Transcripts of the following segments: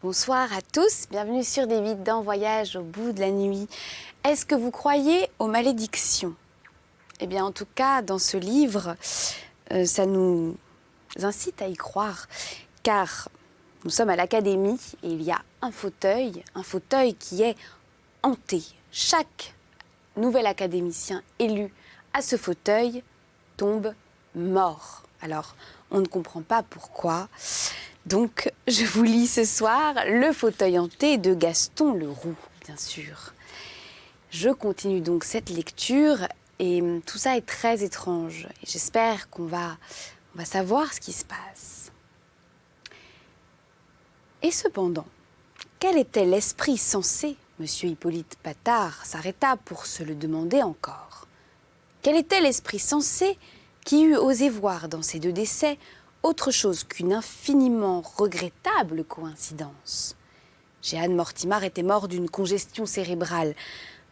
Bonsoir à tous, bienvenue sur Des Vidants, voyage au bout de la nuit. Est-ce que vous croyez aux malédictions? Eh bien, en tout cas, dans ce livre, ça nous incite à y croire, car nous sommes à l'académie et il y a un fauteuil qui est hanté. Chaque nouvel académicien élu à ce fauteuil tombe mort. Alors, on ne comprend pas pourquoi. Donc, je vous lis ce soir Le fauteuil hanté de Gaston Leroux, bien sûr. Je continue donc cette lecture et tout ça est très étrange. Et j'espère qu'on va savoir ce qui se passe. Et cependant, quel était l'esprit censé? Monsieur Hippolyte Patard s'arrêta pour se le demander encore. Quel était l'esprit censé qui eût osé voir dans ces deux décès autre chose qu'une infiniment regrettable coïncidence? Jehan Mortimar était mort d'une congestion cérébrale.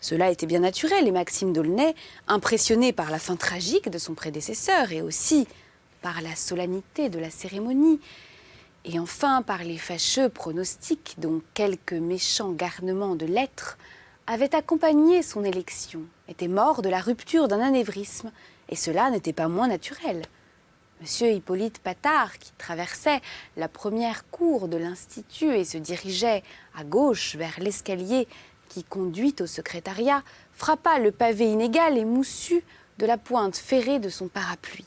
Cela était bien naturel et Maxime d'Aulnay, impressionné par la fin tragique de son prédécesseur et aussi par la solennité de la cérémonie, et enfin par les fâcheux pronostics dont quelques méchants garnements de lettres avaient accompagné son élection, était mort de la rupture d'un anévrisme, et cela n'était pas moins naturel. Monsieur Hippolyte Patard, qui traversait la première cour de l'Institut et se dirigeait à gauche vers l'escalier qui conduit au secrétariat, frappa le pavé inégal et moussu de la pointe ferrée de son parapluie.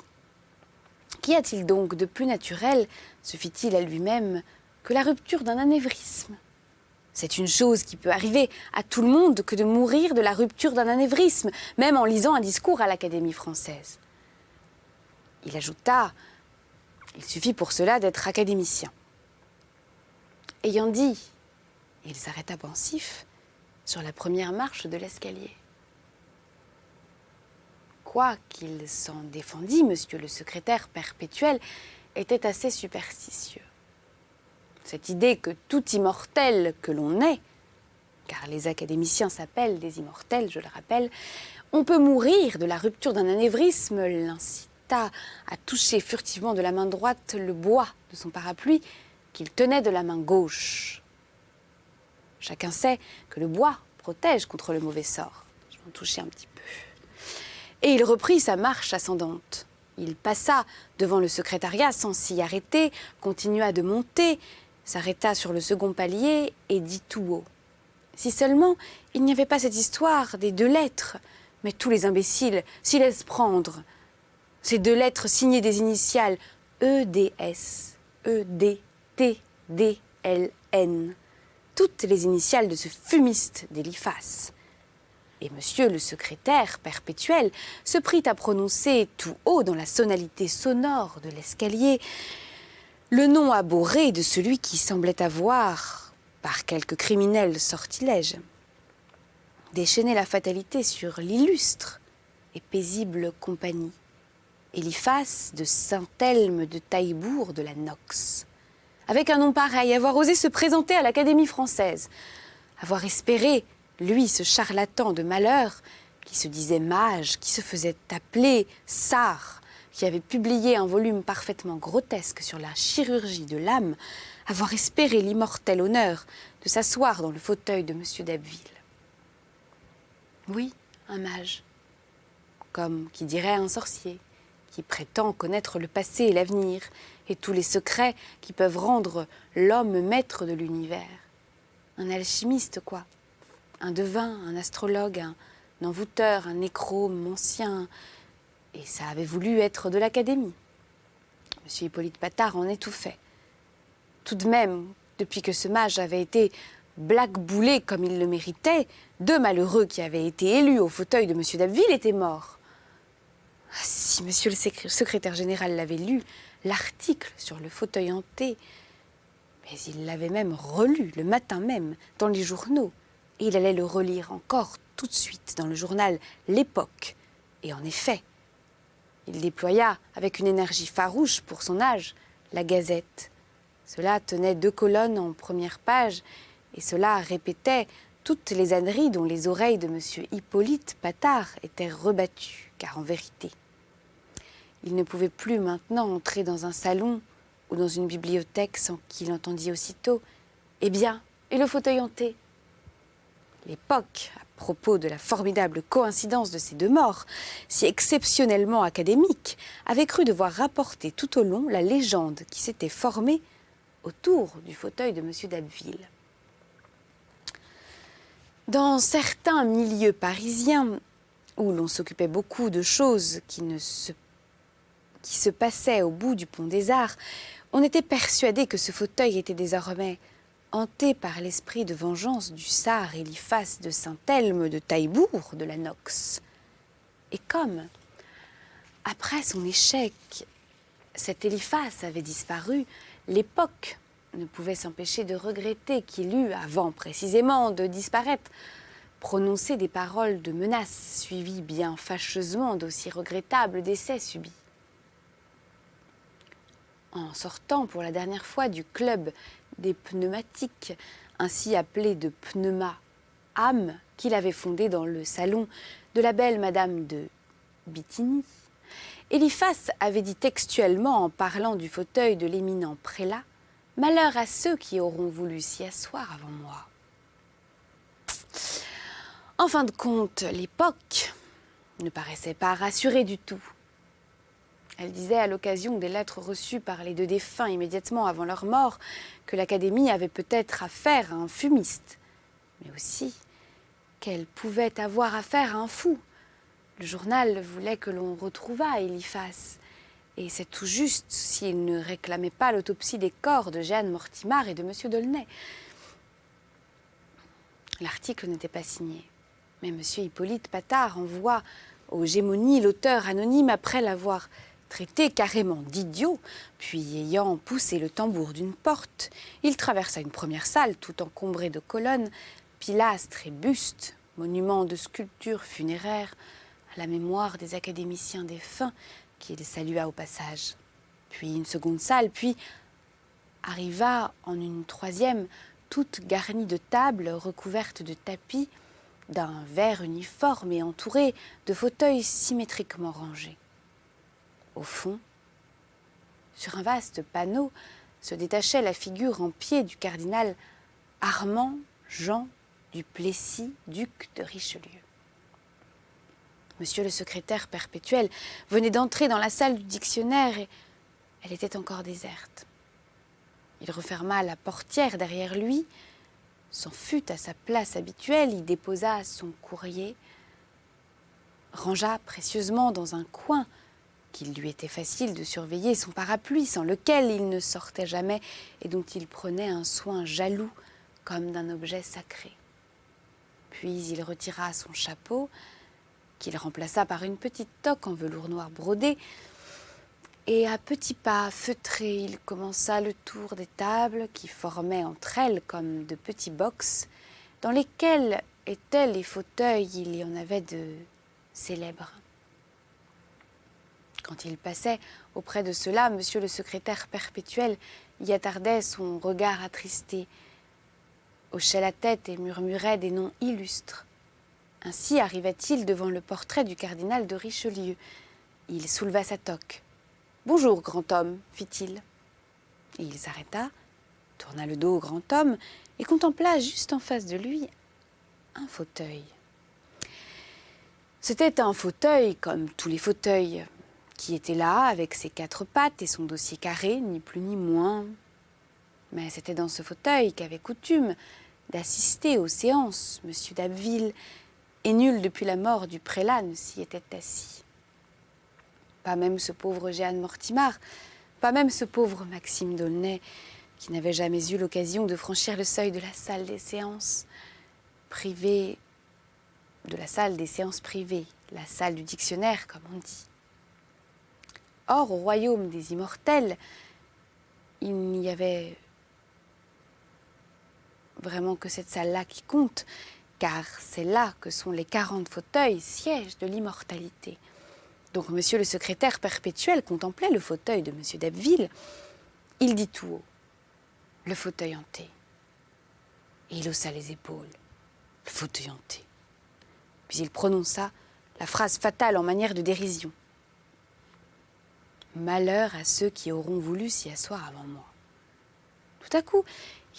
Qu'y a-t-il donc de plus naturel, se fit-il à lui-même, que la rupture d'un anévrisme? C'est une chose qui peut arriver à tout le monde que de mourir de la rupture d'un anévrisme, même en lisant un discours à l'Académie française. Il ajouta, il suffit pour cela d'être académicien. Ayant dit, il s'arrêta pensif sur la première marche de l'escalier. Quoi qu'il s'en défendît, monsieur le secrétaire perpétuel était assez superstitieux. Cette idée que tout immortel que l'on est, car les académiciens s'appellent des immortels, je le rappelle, on peut mourir de la rupture d'un anévrisme, l'incita à toucher furtivement de la main droite le bois de son parapluie qu'il tenait de la main gauche. Chacun sait que le bois protège contre le mauvais sort. Je vais en toucher un petit peu. Et il reprit sa marche ascendante. Il passa devant le secrétariat sans s'y arrêter, continua de monter, s'arrêta sur le second palier et dit tout haut. Si seulement il n'y avait pas cette histoire des deux lettres, mais tous les imbéciles s'y laissent prendre. Ces deux lettres signées des initiales EDS, EDTDLN, toutes les initiales de ce fumiste d'Eliphas. Et monsieur le secrétaire perpétuel se prit à prononcer tout haut dans la sonalité sonore de l'escalier le nom abhorré de celui qui semblait avoir, par quelque criminel sortilège, déchaîné la fatalité sur l'illustre et paisible compagnie, Eliphas de Saint-Elme de Taillebourg de la Nox. Avec un nom pareil, avoir osé se présenter à l'Académie française, avoir espéré, lui, ce charlatan de malheur, qui se disait mage, qui se faisait appeler Sar, qui avait publié un volume parfaitement grotesque sur la chirurgie de l'âme, avoir espéré l'immortel honneur de s'asseoir dans le fauteuil de M. d'Abbeville. Oui, un mage, comme qui dirait un sorcier, qui prétend connaître le passé et l'avenir, et tous les secrets qui peuvent rendre l'homme maître de l'univers. Un alchimiste, quoi. Un devin, un astrologue, un envoûteur, un nécromancien. Et ça avait voulu être de l'Académie. Monsieur Hippolyte Patard en étouffait. Tout de même, depuis que ce mage avait été blackboulé comme il le méritait, deux malheureux qui avaient été élus au fauteuil de monsieur d'Abbeville étaient morts. Ah, si monsieur le secrétaire général l'avait lu, l'article sur le fauteuil hanté, mais il l'avait même relu le matin même dans les journaux. Et il allait le relire encore tout de suite dans le journal L'Époque. Et en effet, il déploya avec une énergie farouche pour son âge la Gazette. Cela tenait 2 colonnes en première page et cela répétait toutes les âneries dont les oreilles de M. Hippolyte Patard étaient rebattues, car en vérité, il ne pouvait plus maintenant entrer dans un salon ou dans une bibliothèque sans qu'il entendît aussitôt Eh bien, et le fauteuil hanté? L'époque, à propos de la formidable coïncidence de ces deux morts, si exceptionnellement académique, avait cru devoir rapporter tout au long la légende qui s'était formée autour du fauteuil de M. d'Abbeville. Dans certains milieux parisiens, où l'on s'occupait beaucoup de choses qui se passaient au bout du pont des Arts, on était persuadé que ce fauteuil était désormais hanté par l'esprit de vengeance du sar Eliphas de Saint-Elme de Taillebourg de la Nox. Et comme, après son échec, cet Eliphas avait disparu, l'époque ne pouvait s'empêcher de regretter qu'il eût, avant précisément de disparaître, prononcé des paroles de menace, suivies bien fâcheusement d'aussi regrettables décès subis. En sortant pour la dernière fois du club des pneumatiques, ainsi appelé de Pneuma-Âme, qu'il avait fondé dans le salon de la belle Madame de Bithynie, Eliphas avait dit textuellement, en parlant du fauteuil de l'éminent prélat, « Malheur à ceux qui auront voulu s'y asseoir avant moi ». En fin de compte, l'époque ne paraissait pas rassurée du tout. Elle disait à l'occasion des lettres reçues par les deux défunts immédiatement avant leur mort que l'Académie avait peut-être affaire à un fumiste, mais aussi qu'elle pouvait avoir affaire à un fou. Le journal voulait que l'on retrouvât Eliphas, et c'est tout juste s'il ne réclamait pas l'autopsie des corps de Jeanne Mortimar et de M. D'aulnay. L'article n'était pas signé, mais M. Hippolyte Patard envoie aux Gémonies l'auteur anonyme après l'avoir traité carrément d'idiot, puis ayant poussé le tambour d'une porte, il traversa une première salle tout encombrée de colonnes, pilastres et bustes, monuments de sculptures funéraires à la mémoire des académiciens défunts qu'il salua au passage. Puis une seconde salle, puis arriva en une troisième, toute garnie de tables recouvertes de tapis, d'un vert uniforme et entourée de fauteuils symétriquement rangés. Au fond, sur un vaste panneau, se détachait la figure en pied du cardinal Armand Jean du Plessis, duc de Richelieu. Monsieur le secrétaire perpétuel venait d'entrer dans la salle du dictionnaire et elle était encore déserte. Il referma la portière derrière lui, s'en fut à sa place habituelle, y déposa son courrier, rangea précieusement dans un coin qu'il lui était facile de surveiller son parapluie sans lequel il ne sortait jamais et dont il prenait un soin jaloux comme d'un objet sacré. Puis il retira son chapeau, qu'il remplaça par une petite toque en velours noir brodé, et à petits pas feutrés, il commença le tour des tables qui formaient entre elles comme de petits box, dans lesquels étaient les fauteuils. Il y en avait de célèbres. Quand il passait auprès de ceux-là, monsieur le secrétaire perpétuel y attardait son regard attristé, hochait la tête et murmurait des noms illustres. Ainsi arriva-t-il devant le portrait du cardinal de Richelieu. Il souleva sa toque. « Bonjour, grand homme, fit-il. » Et il s'arrêta, tourna le dos au grand homme et contempla juste en face de lui un fauteuil. C'était un fauteuil comme tous les fauteuils, qui était là avec ses quatre pattes et son dossier carré, ni plus ni moins. Mais c'était dans ce fauteuil qu'avait coutume d'assister aux séances M. d'Abbeville, et nul depuis la mort du prélat ne s'y était assis. Pas même ce pauvre Jeanne Mortimar, pas même ce pauvre Maxime d'Aulnay, qui n'avait jamais eu l'occasion de franchir le seuil de la salle des séances privées, la salle du dictionnaire, comme on dit. Or, au royaume des immortels, il n'y avait vraiment que cette salle-là qui compte, car c'est là que sont les 40 fauteuils, sièges de l'immortalité. Donc, monsieur le secrétaire perpétuel contemplait le fauteuil de monsieur d'Abbeville. Il dit tout haut, le fauteuil hanté. Et il haussa les épaules, le fauteuil hanté. Puis il prononça la phrase fatale en manière de dérision. Malheur à ceux qui auront voulu s'y asseoir avant moi. Tout à coup,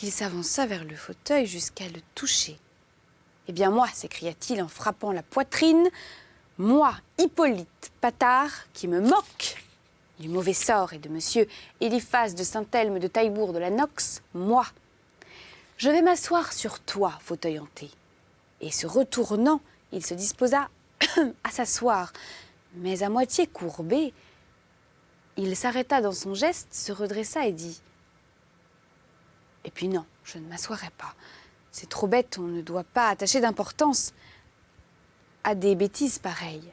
Il s'avança vers le fauteuil jusqu'à le toucher. « Eh bien moi, s'écria-t-il en frappant la poitrine, moi, Hippolyte Patard, qui me moque du mauvais sort et de monsieur Eliphas de Saint-Elme de Taillebourg de la Nox, moi, je vais m'asseoir sur toi, fauteuil hanté. » Et se retournant, il se disposa à s'asseoir, mais à moitié courbé, il s'arrêta dans son geste, se redressa et dit « Et puis non, je ne m'assoirai pas. C'est trop bête, on ne doit pas attacher d'importance à des bêtises pareilles. »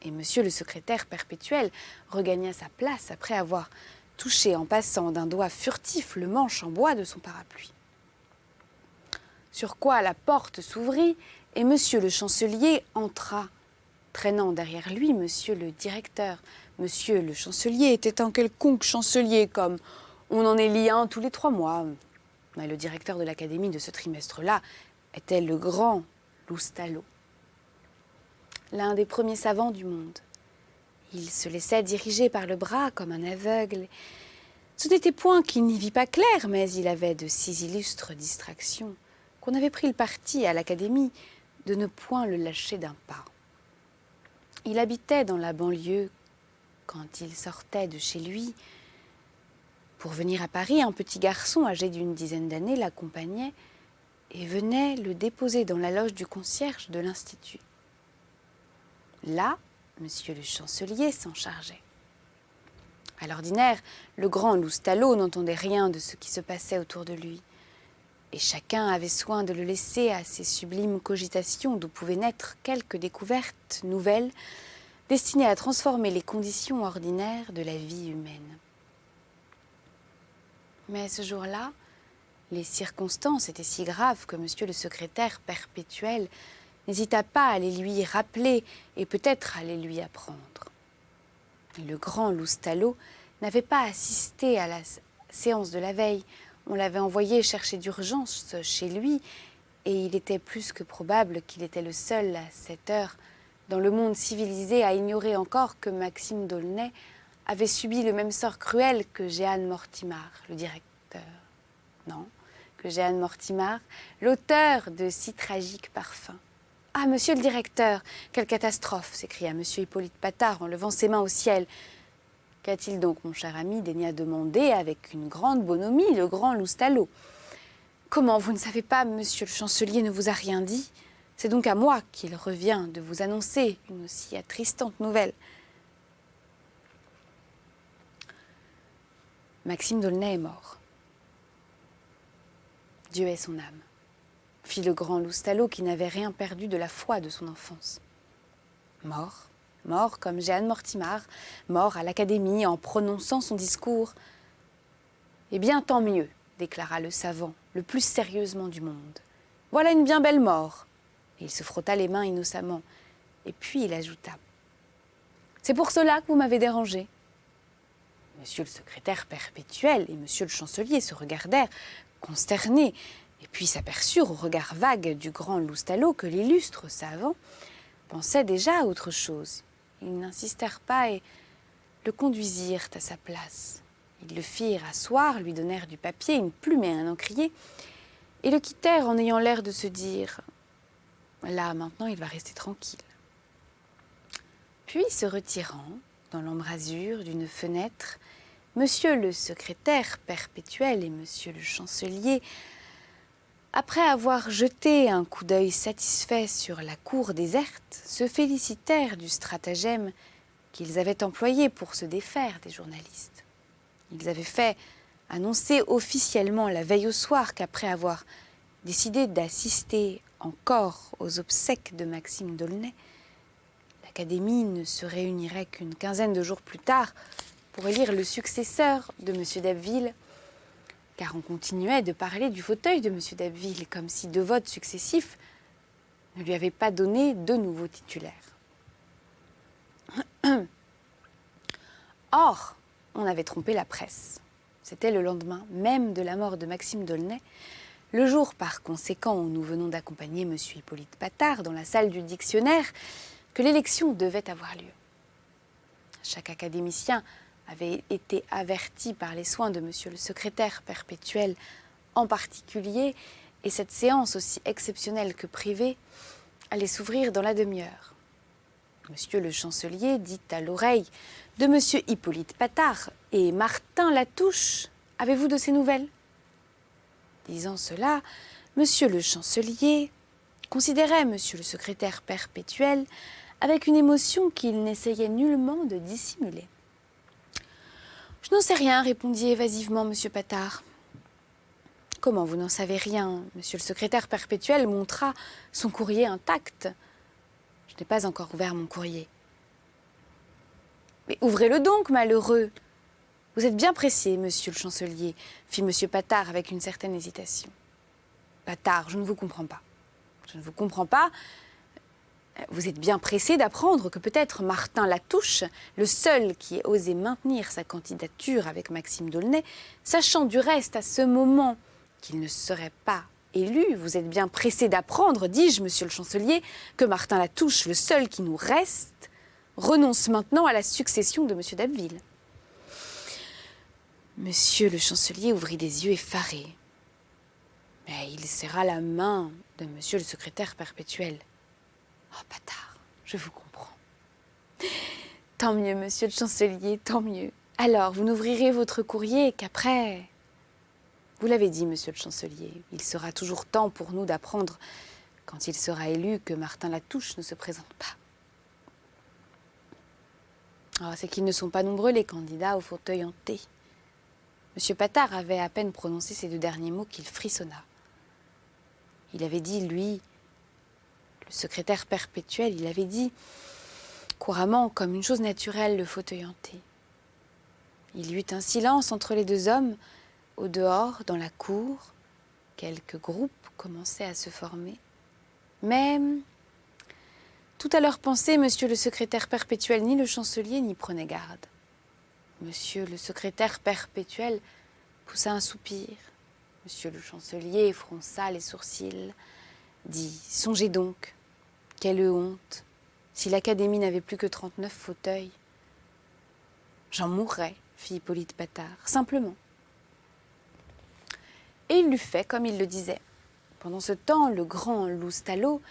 Et monsieur le secrétaire perpétuel regagna sa place après avoir touché en passant d'un doigt furtif le manche en bois de son parapluie. Sur quoi la porte s'ouvrit et monsieur le chancelier entra, traînant derrière lui monsieur le directeur. Monsieur le chancelier était un quelconque chancelier, comme on en élit un tous les 3 mois. Mais le directeur de l'académie de ce trimestre-là était le grand Loustalot, l'un des premiers savants du monde. Il se laissait diriger par le bras comme un aveugle. Ce n'était point qu'il n'y vit pas clair, mais il avait de si illustres distractions qu'on avait pris le parti à l'académie de ne point le lâcher d'un pas. Il habitait dans la banlieue. Quand il sortait de chez lui pour venir à Paris, un petit garçon âgé d'une dizaine d'années l'accompagnait et venait le déposer dans la loge du concierge de l'Institut. Là, monsieur le chancelier s'en chargeait. À l'ordinaire, le grand Loustalot n'entendait rien de ce qui se passait autour de lui, et chacun avait soin de le laisser à ces sublimes cogitations d'où pouvaient naître quelques découvertes nouvelles destinées à transformer les conditions ordinaires de la vie humaine. Mais ce jour-là, les circonstances étaient si graves que monsieur le secrétaire perpétuel n'hésita pas à les lui rappeler et peut-être à les lui apprendre. Le grand Loustalot n'avait pas assisté à la séance de la veille. On l'avait envoyé chercher d'urgence chez lui et il était plus que probable qu'il était le seul à cette heure dans le monde civilisé à ignorer encore que Maxime d'Aulnay avait subi le même sort cruel que Jehan Mortimar, le directeur. Non, que Jehan Mortimar, l'auteur de si tragiques parfums. « Ah, monsieur le directeur, quelle catastrophe !» s'écria monsieur Hippolyte Patard en levant ses mains au ciel. « Qu'a-t-il donc, mon cher ami ?» daigna demander avec une grande bonhomie le grand Loustalot. « Comment, vous ne savez pas, monsieur le chancelier ne vous a rien dit ? C'est donc à moi qu'il revient de vous annoncer une aussi attristante nouvelle. » Maxime d'Aulnay est mort. Dieu ait son âme, fit le grand Loustalot qui n'avait rien perdu de la foi de son enfance. Mort, mort comme Jehan Mortimar, mort à l'académie en prononçant son discours. Eh bien, tant mieux, déclara le savant, le plus sérieusement du monde. Voilà une bien belle mort. Et il se frotta les mains innocemment. Et puis il ajouta. C'est pour cela que vous m'avez dérangé. Monsieur le secrétaire perpétuel et monsieur le chancelier se regardèrent, consternés, et puis s'aperçurent au regard vague du grand Loustalot que l'illustre savant pensait déjà à autre chose. Ils n'insistèrent pas et le conduisirent à sa place. Ils le firent asseoir, lui donnèrent du papier, une plume et un encrier, et le quittèrent en ayant l'air de se dire « Là, maintenant, il va rester tranquille. » Puis, se retirant dans l'embrasure d'une fenêtre, monsieur le secrétaire perpétuel et monsieur le chancelier, après avoir jeté un coup d'œil satisfait sur la cour déserte, se félicitèrent du stratagème qu'ils avaient employé pour se défaire des journalistes. Ils avaient fait annoncer officiellement la veille au soir qu'après avoir décidé d'assister encore aux obsèques de Maxime d'Aulnay, l'Académie ne se réunirait qu'une quinzaine de jours plus tard pour élire le successeur de M. d'Abbeville, car on continuait de parler du fauteuil de M. d'Abbeville comme si 2 votes successifs ne lui avaient pas donné 2 nouveaux titulaires. Or, on avait trompé la presse. C'était le lendemain même de la mort de Maxime d'Aulnay, le jour par conséquent où nous venons d'accompagner M. Hippolyte Patard dans la salle du dictionnaire, que l'élection devait avoir lieu. Chaque académicien avait été averti par les soins de monsieur le secrétaire perpétuel en particulier, et cette séance aussi exceptionnelle que privée, allait s'ouvrir dans la demi-heure. Monsieur le chancelier dit à l'oreille de monsieur Hippolyte Patard et Martin Latouche, « Avez-vous de ces nouvelles ?» Disant cela, monsieur le chancelier considérait monsieur le secrétaire perpétuel avec une émotion qu'il n'essayait nullement de dissimuler. « Je n'en sais rien, répondit évasivement monsieur Patard. « Comment vous n'en savez rien? Monsieur le secrétaire perpétuel montra son courrier intact. Je n'ai pas encore ouvert mon courrier. »« Mais ouvrez-le donc, malheureux. Vous êtes bien pressé, monsieur le chancelier, fit monsieur Patard avec une certaine hésitation. Patard, je ne vous comprends pas. Je ne vous comprends pas. Vous êtes bien pressé d'apprendre que peut-être Martin Latouche, le seul qui ait osé maintenir sa candidature avec Maxime d'Aulnay, sachant du reste à ce moment qu'il ne serait pas élu, vous êtes bien pressé d'apprendre, dis-je, monsieur le chancelier, que Martin Latouche, le seul qui nous reste, renonce maintenant à la succession de monsieur d'Abbeville. Monsieur le chancelier ouvrit des yeux effarés. Mais il serra la main de monsieur le secrétaire perpétuel. « Oh, Patard, je vous comprends. Tant mieux, monsieur le chancelier, tant mieux. Alors, vous n'ouvrirez votre courrier qu'après... » Vous l'avez dit, monsieur le chancelier, il sera toujours temps pour nous d'apprendre, quand il sera élu, que Martin Latouche ne se présente pas. Oh, c'est qu'ils ne sont pas nombreux, les candidats au fauteuil hanté. Monsieur Patard avait à peine prononcé ces deux derniers mots qu'il frissonna. Il avait dit, lui, le secrétaire perpétuel, il avait dit couramment, comme une chose naturelle, le fauteuil hanté. Il y eut un silence entre les deux hommes. Au dehors, dans la cour, quelques groupes commençaient à se former. Mais, tout à leur pensée, monsieur le secrétaire perpétuel, ni le chancelier n'y prenait garde. Monsieur le secrétaire perpétuel poussa un soupir. Monsieur le chancelier fronça les sourcils, dit « Songez donc, quelle honte, si l'Académie n'avait plus que 39 fauteuils. »« J'en mourrais, fit Hippolyte Patard, simplement. » Et il l'eût fait comme il le disait. Pendant ce temps, le grand Loustalot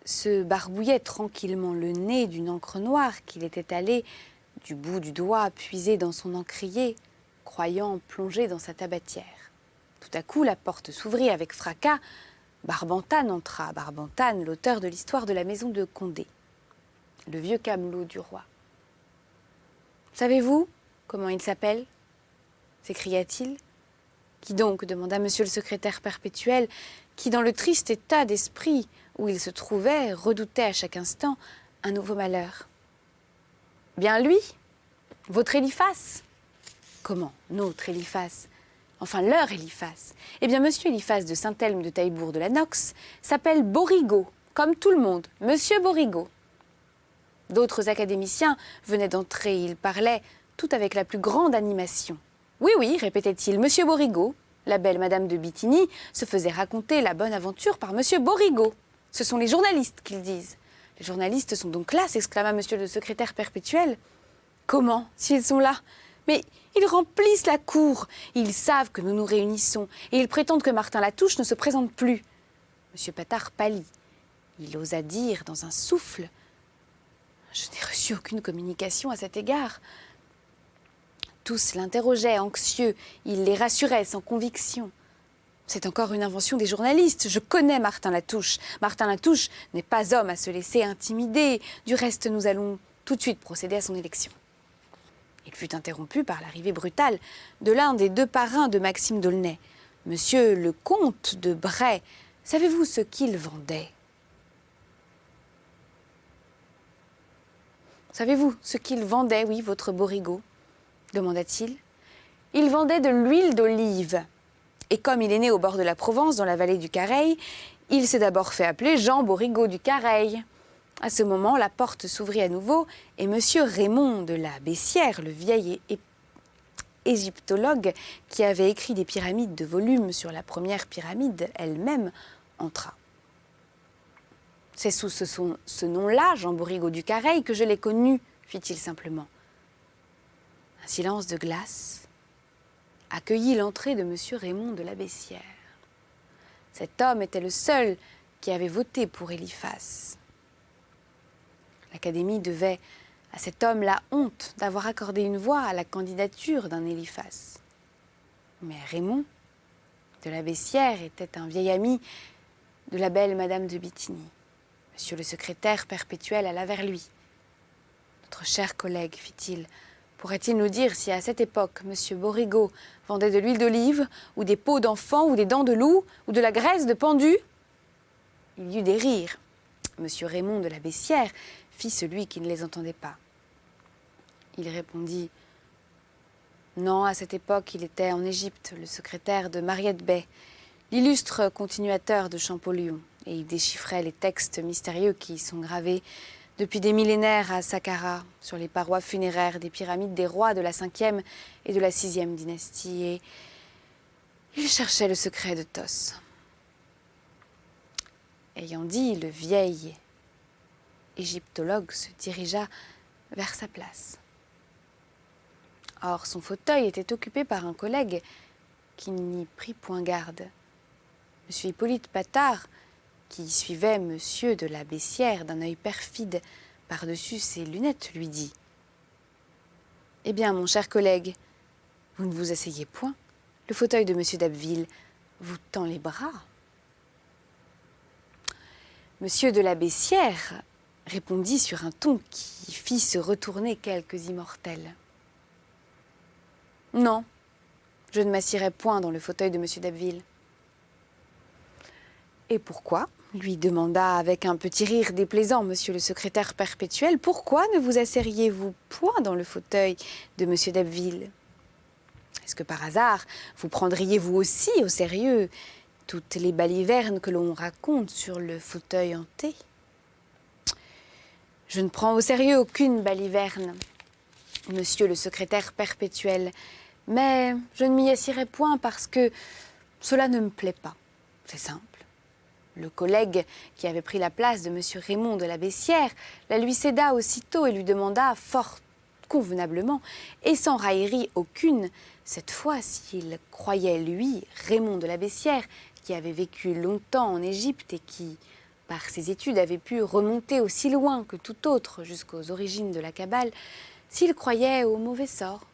se barbouillait tranquillement le nez d'une encre noire qu'il était allé, du bout du doigt, puiser dans son encrier, croyant plonger dans sa tabatière. Tout à coup, la porte s'ouvrit avec fracas. Barbentane entra. Barbentane, l'auteur de l'histoire de la maison de Condé, le vieux camelot du roi. « Savez-vous comment il s'appelle » s'écria-t-il. « Qui donc » demanda monsieur le secrétaire perpétuel, qui, dans le triste état d'esprit où il se trouvait, redoutait à chaque instant un nouveau malheur. « Bien lui, votre Eliphas. »« Comment, notre Eliphas ? Enfin, leur Eliphas. Eh bien, monsieur Eliphas de Saint-Elme de Taillebourg de la Nox s'appelle Borigo, comme tout le monde, monsieur Borigo. » D'autres académiciens venaient d'entrer, ils parlaient, tout avec la plus grande animation. « Oui, oui, répétait-il, monsieur Borigo. » La belle madame de Bittigny se faisait raconter la bonne aventure par monsieur Borigo. « Ce sont les journalistes qu'ils disent. »« Les journalistes sont donc là » s'exclama monsieur le secrétaire perpétuel. « Comment, s'ils sont là ? Mais ils remplissent la cour. Ils savent que nous nous réunissons et ils prétendent que Martin Latouche ne se présente plus. » Monsieur Patard pâlit. Il osa dire dans un souffle « Je n'ai reçu aucune communication à cet égard. » Tous l'interrogeaient, anxieux. Il les rassurait sans conviction. « C'est encore une invention des journalistes. Je connais Martin Latouche. Martin Latouche n'est pas homme à se laisser intimider. Du reste, nous allons tout de suite procéder à son élection. » Il fut interrompu par l'arrivée brutale de l'un des deux parrains de Maxime d'Aulnay, monsieur le comte de Bray. Savez-vous ce qu'il vendait ? Savez-vous ce qu'il vendait, oui, votre Borigo ? Demanda-t-il. Il vendait de l'huile d'olive. Et comme il est né au bord de la Provence, dans la vallée du Careil, il s'est d'abord fait appeler Jean Borigo du Careil. À ce moment, la porte s'ouvrit à nouveau et monsieur Raymond de la Bessière, le vieil égyptologue qui avait écrit des pyramides de volumes sur la première pyramide elle-même, entra. « C'est sous ce nom-là, Jean Borigo du Careil, que je l'ai connu, fit-il simplement. Un silence de glace accueillit l'entrée de monsieur Raymond de la Bessière. Cet homme était le seul qui avait voté pour Eliphas. L'Académie devait à cet homme la honte d'avoir accordé une voix à la candidature d'un Eliphas. Mais Raymond de la Bessière était un vieil ami de la belle Madame de Bithynie. Monsieur le secrétaire perpétuel alla vers lui. « Notre cher collègue, fit-il, pourrait-il nous dire si à cette époque, Monsieur Borigo vendait de l'huile d'olive, ou des peaux d'enfant, ou des dents de loup, ou de la graisse de pendu ?» Il y eut des rires. Monsieur Raymond de la Bessière fit celui qui ne les entendait pas. Il répondit « Non, à cette époque, il était en Égypte, le secrétaire de Mariette Bey, l'illustre continuateur de Champollion, et il déchiffrait les textes mystérieux qui y sont gravés depuis des millénaires à Saqqara, sur les parois funéraires des pyramides des rois de la 5e et de la 6e dynastie, et il cherchait le secret de Thoth. » Ayant dit, le vieil égyptologue se dirigea vers sa place. Or, son fauteuil était occupé par un collègue qui n'y prit point garde. Monsieur Hippolyte Patard, qui suivait Monsieur de la Bessière d'un œil perfide par-dessus ses lunettes, lui dit « Eh bien, mon cher collègue, vous ne vous asseyez point. Le fauteuil de Monsieur d'Abbeville vous tend les bras. » Monsieur de la Bessière répondit sur un ton qui fit se retourner quelques immortels. « Non, je ne m'assierai point dans le fauteuil de Monsieur d'Abbeville. »« Et pourquoi ?» lui demanda avec un petit rire déplaisant Monsieur le secrétaire perpétuel. « Pourquoi ne vous asseriez-vous point dans le fauteuil de Monsieur d'Abbeville? Est-ce que par hasard, vous prendriez vous aussi au sérieux toutes les balivernes que l'on raconte sur le fauteuil hanté? » « Je ne prends au sérieux aucune baliverne, Monsieur le secrétaire perpétuel, mais je ne m'y assirai point parce que cela ne me plaît pas. C'est simple. Le collègue qui avait pris la place de Monsieur Raymond de la Bessière la lui céda aussitôt et lui demanda fort convenablement, et sans raillerie aucune, cette fois s'il croyait, lui, Raymond de la Bessière, qui avait vécu longtemps en Égypte et qui, par ses études, avait pu remonter aussi loin que tout autre jusqu'aux origines de la Kabbale, s'il croyait au mauvais sort.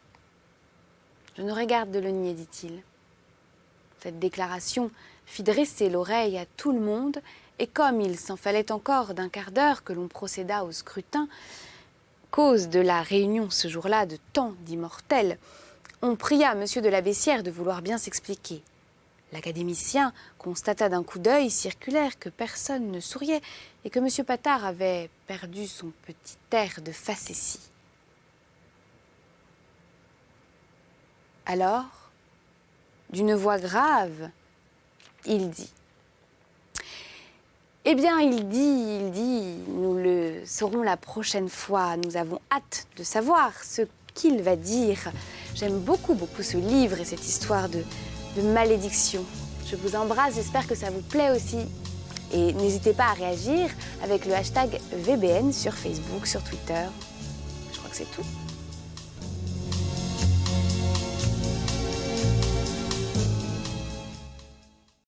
« Je n'aurais garde de le nier, dit-il. » Cette déclaration fit dresser l'oreille à tout le monde, et comme il s'en fallait encore d'un quart d'heure que l'on procédât au scrutin, cause de la réunion ce jour-là de tant d'immortels, on pria Monsieur de la Bessière de vouloir bien s'expliquer. L'académicien constata d'un coup d'œil circulaire que personne ne souriait et que Monsieur Patard avait perdu son petit air de facétie. Alors, d'une voix grave, il dit « Eh bien, il dit, nous le saurons la prochaine fois. Nous avons hâte de savoir ce qu'il va dire. J'aime beaucoup ce livre et cette histoire de malédiction. Je vous embrasse, j'espère que ça vous plaît aussi. Et n'hésitez pas à réagir avec le hashtag VBN sur Facebook, sur Twitter. Je crois que c'est tout.